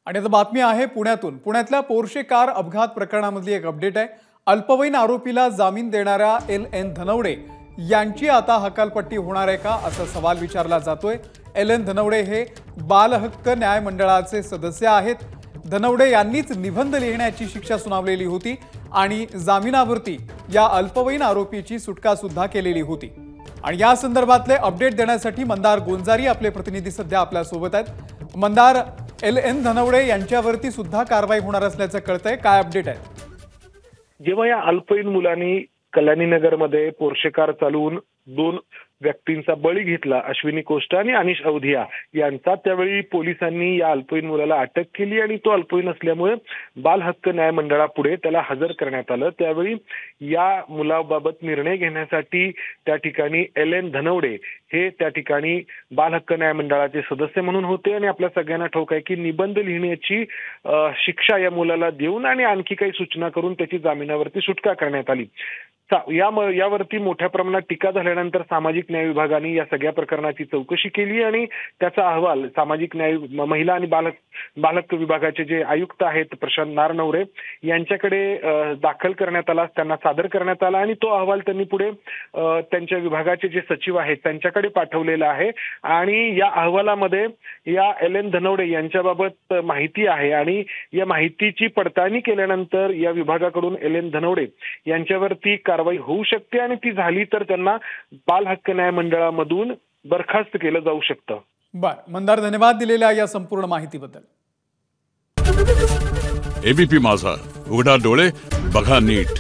आणि आता बातमी आहे पुण्यातून। पुण्यातल्या पोर्शे कार अपघात प्रकरणामधली एक अपडेट आहे। अल्पवयीन आरोपीला जामीन देणाऱ्या एल.एन. धनवडे यांची आता हकालपट्टी होणार आहे का असा सवाल विचारला जातोय। एल.एन. धनवडे हे बाल हक्क न्याय मंडळाचे सदस्य आहेत। धनवडे यांनीच निबंध लिहिण्याची शिक्षा सुनावलेली होती आणि जामिनावरती या अल्पवयीन आरोपीची सुटका सुद्धा केलेली होती। आणि या संदर्भातले अपडेट देण्यासाठी मंदार गोंजारी आपले प्रतिनिधी सध्या आपल्या सोबत आहेत। मंदार, एल.एन. धनवडे यांच्यावरती सुद्धा कारवाई होणार असल्याचं कळतंय, काय अपडेट आहे? जेव्हा या अल्पवयीन मुलांनी कल्याणीनगरमध्ये पोर्शे कार चालवून 2 व्यक्तींचा बळी घेतला, अश्विनी कोष्टा आणि अनिश अवधिया यांचा, त्यावेळी पोलिसांनी या अल्पवयीन मुलाला अटक केली आणि तो अल्पवयीन असल्यामुळे बाल हक्क न्याय मंडळापुढे त्याला हजर करण्यात आलं। त्यावेळी या मुलाबाबत निर्णय घेण्यासाठी त्या ठिकाणी एल.एन. धनवडे हे त्या ठिकाणी बाल हक्क न्याय मंडळाचे सदस्य म्हणून होते आणि आपल्या सगळ्यांना ठाऊक आहे की निबंध लिहिण्याची शिक्षा या मुलाला देऊन आणि आणखी काही सूचना करून त्याची जामिनावरती सुटका करण्यात आली। यावरती मोठ्या प्रमाणात टीका झाल्यानंतर सामाजिक न्याय विभागाने या सगळ्या प्रकरणाची चौकशी केली आणि त्याचा अहवाल सामाजिक न्याय, महिला आणि बाल हक्क विभागाचे जे आयुक्त आहेत प्रशांत नारनवरे यांच्याकडे दाखल करण्यात आला, त्यांना सादर करण्यात आला आणि तो अहवाल त्यांनी पुढे त्यांच्या विभागाचे जे सचिव आहेत त्यांच्याकडे पाठवलेला आहे। आणि या अहवालामध्ये या एल.एन. धनवडे यांच्याबाबत माहिती आहे आणि या माहितीची पडताळणी केल्यानंतर या विभागाकडून एल.एन. धनवडे यांच्यावरती कारवाई होऊ शकते आणि ती झाली तर त्यांना बाल हक्क न्याय मंडळामधून बरखास्त केलं जाऊ शकतं। बरं, मंदार, धन्यवाद दिलेल्या या संपूर्ण माहितीबद्दल। एबीपी माझा, उघडा डोळे बघा नीट।